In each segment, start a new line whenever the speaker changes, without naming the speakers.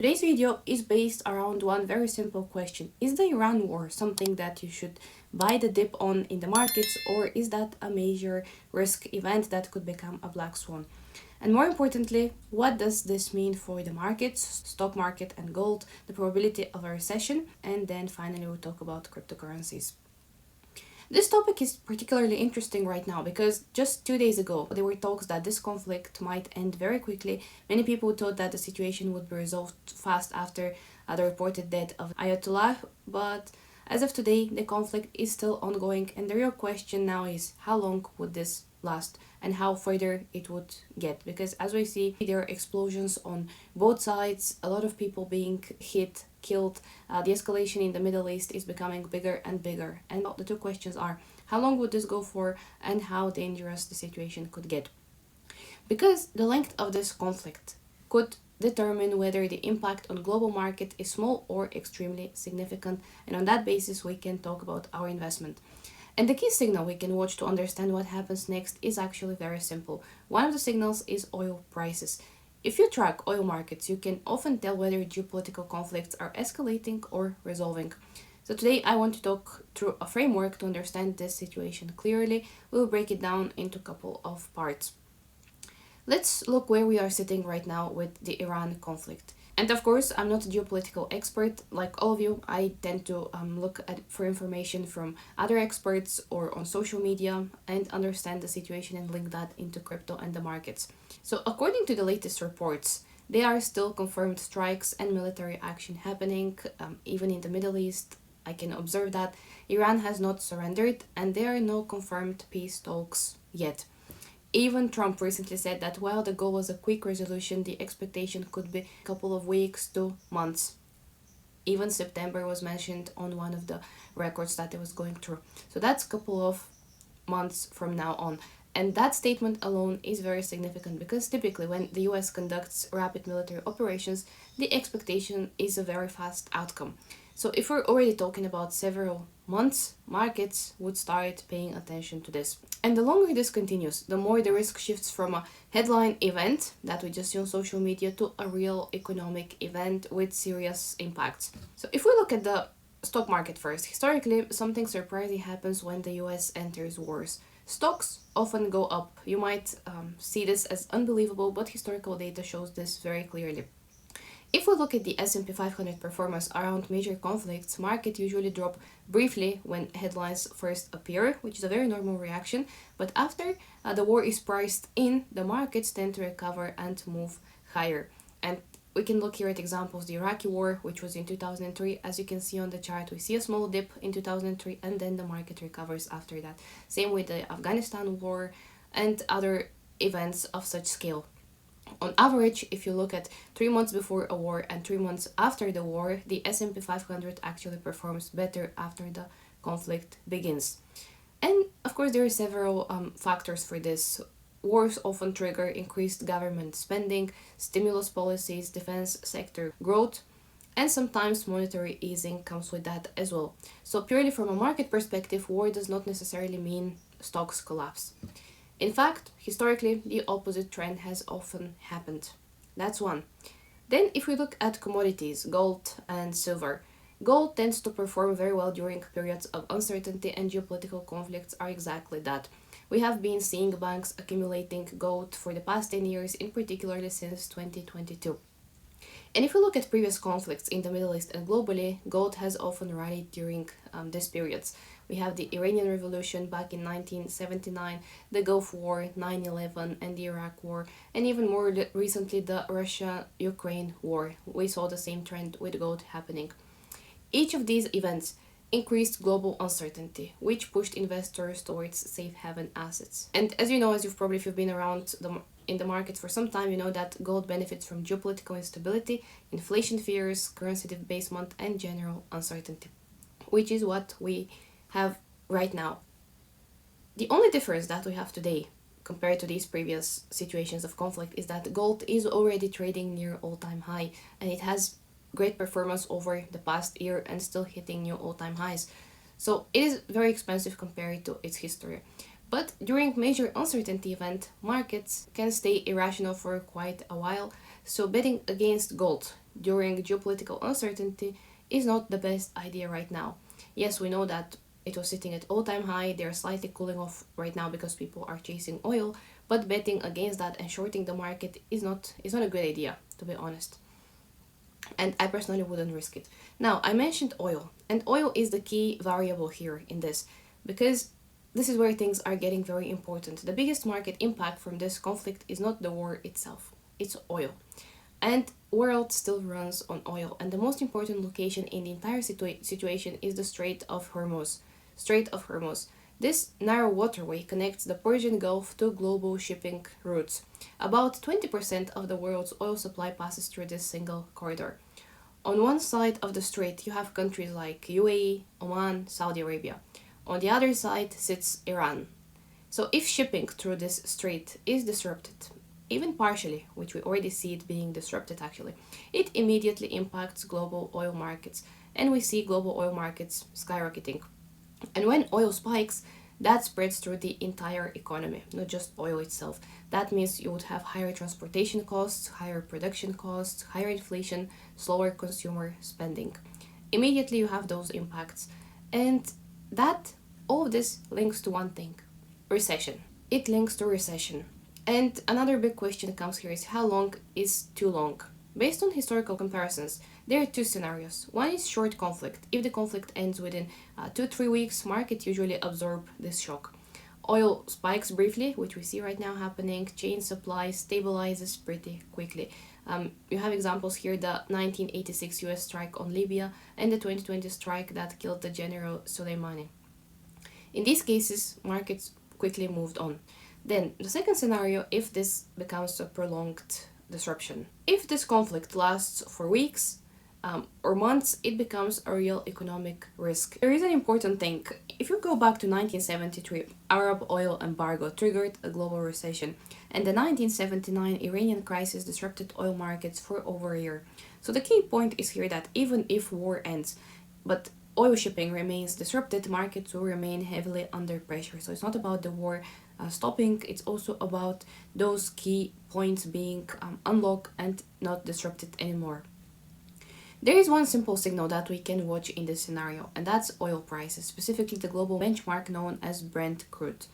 Today's video is based around one very simple question. Is the Iran war something that you should buy the dip on in the markets, or is that a major risk event that could become a black swan? And more importantly, what does this mean for the markets, stock market and gold, the probability of a recession, and then finally we'll talk about cryptocurrencies. This topic is particularly interesting right now because just 2 days ago there were talks that this conflict might end very quickly. Many people thought that the situation would be resolved fast after the reported death of Ayatollah, but as of today the conflict is still ongoing, and the real question now is how long would this last and how further it would get, because as we see there are explosions on both sides, a lot of people being hit, killed. The escalation in the Middle East is becoming bigger and bigger, and the two questions are how long would this go for and how dangerous the situation could get, because the length of this conflict could determine whether the impact on global market is small or extremely significant, and on that basis we can talk about our investment. And the key signal we can watch to understand what happens next is actually very simple. One of the signals is oil prices. If you track oil markets, you can often tell whether geopolitical conflicts are escalating or resolving. So today I want to talk through a framework to understand this situation clearly. We'll break it down into a couple of parts. Let's look where we are sitting right now with the Iran conflict. And of course, I'm not a geopolitical expert like all of you. I tend to look for information from other experts or on social media and understand the situation and link that into crypto and the markets. So according to the latest reports, there are still confirmed strikes and military action happening, even in the Middle East. I can observe that Iran has not surrendered and there are no confirmed peace talks yet. Even Trump recently said that while the goal was a quick resolution, the expectation could be a couple of weeks to months. Even September was mentioned on one of the records that it was going through. So that's a couple of months from now on. And that statement alone is very significant because typically when the US conducts rapid military operations, the expectation is a very fast outcome. So if we're already talking about several months, markets would start paying attention to this. And the longer this continues, the more the risk shifts from a headline event that we just see on social media to a real economic event with serious impacts. So if we look at the stock market first, historically something surprising happens when the US enters wars. Stocks often go up. You might see this as unbelievable, but historical data shows this very clearly. If we look at the S&P 500 performance around major conflicts, market usually drop briefly when headlines first appear, which is a very normal reaction, but after the war is priced in, the markets tend to recover and move higher. And we can look here at examples, the Iraqi war, which was in 2003. As you can see on the chart, we see a small dip in 2003 and then the market recovers after that. Same with the Afghanistan war and other events of such scale. On average, if you look at 3 months before a war and 3 months after the war, the S&P 500 actually performs better after the conflict begins. And of course, there are several factors for this. Wars often trigger increased government spending, stimulus policies, defense sector growth, and sometimes monetary easing comes with that as well. So purely from a market perspective, war does not necessarily mean stocks collapse. In fact, historically, the opposite trend has often happened. That's one. Then if we look at commodities, gold and silver, gold tends to perform very well during periods of uncertainty, and geopolitical conflicts are exactly that. We have been seeing banks accumulating gold for the past 10 years, in particular since 2022. And if we look at previous conflicts in the Middle East and globally, gold has often rallied during these periods. We have the Iranian Revolution back in 1979, the Gulf War, 9/11, and the Iraq War, and even more recently the Russia-Ukraine War. We saw the same trend with gold happening. Each of these events increased global uncertainty, which pushed investors towards safe haven assets. And as you know, if you've been around in the markets for some time, you know that gold benefits from geopolitical instability, inflation fears, currency debasement, and general uncertainty, which is what we have right now. The only difference that we have today compared to these previous situations of conflict is that gold is already trading near all-time high, and it has great performance over the past year and still hitting new all-time highs. So it is very expensive compared to its history. But during major uncertainty event, markets can stay irrational for quite a while, so betting against gold during geopolitical uncertainty is not the best idea right now. Yes, we know that it was sitting at all-time high. They're slightly cooling off right now because people are chasing oil, but betting against that and shorting the market is not a good idea, to be honest. And I personally wouldn't risk it. Now, I mentioned oil, and oil is the key variable here in this because this is where things are getting very important. The biggest market impact from this conflict is not the war itself, it's oil. And world still runs on oil, and the most important location in the entire situation is the Strait of Hormuz. Strait of Hormuz. This narrow waterway connects the Persian Gulf to global shipping routes. About 20% of the world's oil supply passes through this single corridor. On one side of the strait, you have countries like UAE, Oman, Saudi Arabia. On the other side sits Iran. So if shipping through this strait is disrupted, even partially, which we already see it being disrupted actually, it immediately impacts global oil markets, and we see global oil markets skyrocketing. And when oil spikes, that spreads through the entire economy, not just oil itself. That means you would have higher transportation costs, higher production costs, higher inflation, slower consumer spending. Immediately you have those impacts. And that all of this links to one thing: recession. It links to recession. And another big question comes here is how long is too long? Based on historical comparisons, there are two scenarios. One is short conflict. If the conflict ends within 2-3 weeks, market usually absorb this shock. Oil spikes briefly, which we see right now happening. Chain supply stabilizes pretty quickly. You have examples here: the 1986 US strike on Libya and the 2020 strike that killed the General Soleimani. In these cases, markets quickly moved on. Then, the second scenario, if this becomes a prolonged disruption. If this conflict lasts for weeks or months, it becomes a real economic risk. There is an important thing. If you go back to 1973, Arab oil embargo triggered a global recession, and the 1979 Iranian crisis disrupted oil markets for over a year. So the key point is here that even if war ends, but oil shipping remains disrupted, markets will remain heavily under pressure. So it's not about the war stopping, it's also about those key points being unlocked and not disrupted anymore. There is one simple signal that we can watch in this scenario, and that's oil prices, specifically the global benchmark known as Brent crude.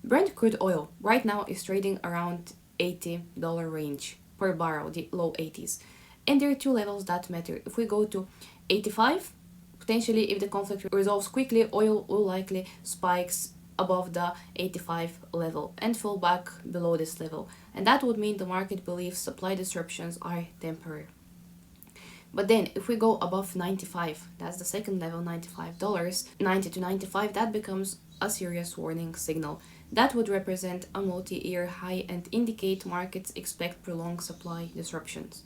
Brent crude oil right now is trading around $80 range per barrel, the low 80s. And there are two levels that matter. If we go to 85, potentially if the conflict resolves quickly, oil will likely spikes above the 85 level and fall back below this level. And that would mean the market believes supply disruptions are temporary. But then if we go above 95, that's the second level, $95, 90 to 95, that becomes a serious warning signal. That would represent a multi-year high and indicate markets expect prolonged supply disruptions.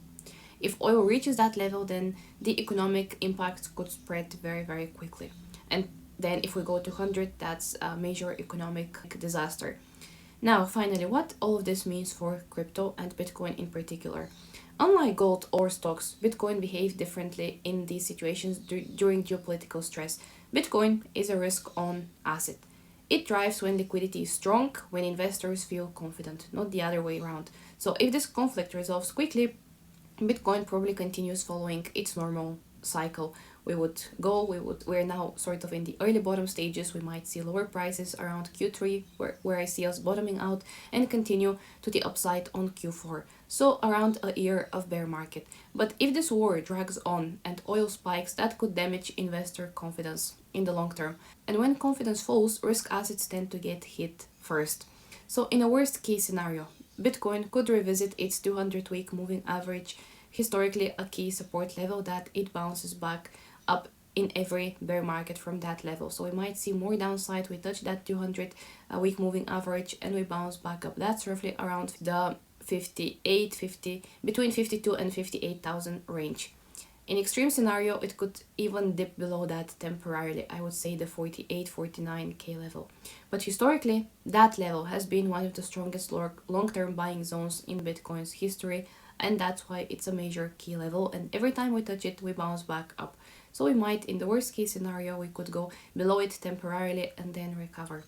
If oil reaches that level, then the economic impact could spread very, very quickly. And then if we go to 100, that's a major economic disaster. Now, finally, what all of this means for crypto and Bitcoin in particular. Unlike gold or stocks, Bitcoin behaves differently in these situations during geopolitical stress. Bitcoin is a risk-on asset. It thrives when liquidity is strong, when investors feel confident, not the other way around. So if this conflict resolves quickly, Bitcoin probably continues following its normal cycle. We're now sort of in the early bottom stages. We might see lower prices around Q3, where I see us bottoming out, and continue to the upside on Q4. So around a year of bear market. But if this war drags on and oil spikes, that could damage investor confidence in the long term. And when confidence falls, risk assets tend to get hit first. So in a worst case scenario, Bitcoin could revisit its 200-week moving average, historically a key support level that it bounces back up in every bear market from that level. So we might see more downside. We touch that 200-week moving average and we bounce back up. That's roughly around the between 52 and 58,000 range. In extreme scenario, it could even dip below that temporarily. I would say the 49K level. But historically, that level has been one of the strongest long-term buying zones in Bitcoin's history, and that's why it's a major key level. And every time we touch it, we bounce back up. So we might, in the worst case scenario, we could go below it temporarily and then recover.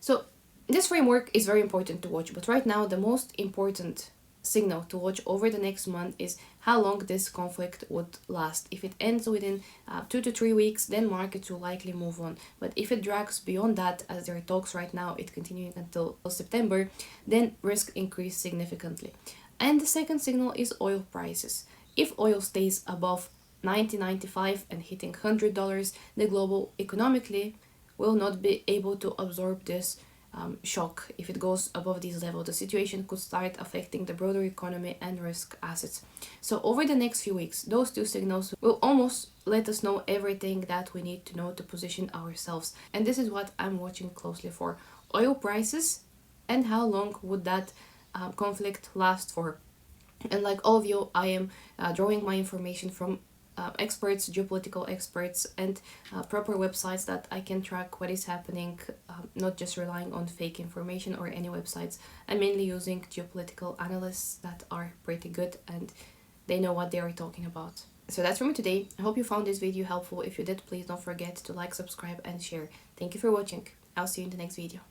So this framework is very important to watch, but right now the most important signal to watch over the next month is how long this conflict would last. If it ends within 2 to 3 weeks, then markets will likely move on. But if it drags beyond that, as there are talks right now, it continuing until September, then risk increase significantly. And the second signal is oil prices. If oil stays above 90.95 and hitting $100, the global economically will not be able to absorb this shock. If it goes above these levels, the situation could start affecting the broader economy and risk assets. So over the next few weeks, those two signals will almost let us know everything that we need to know to position ourselves. And this is what I'm watching closely for: oil prices and how long would that conflict last for. And like all of you, I am drawing my information from experts, geopolitical experts, and proper websites that I can track what is happening, not just relying on fake information or any websites. I'm mainly using geopolitical analysts that are pretty good and they know what they are talking about. So that's for me today. I hope you found this video helpful. If you did, please don't forget to like, subscribe, and share. Thank you for watching. I'll see you in the next video.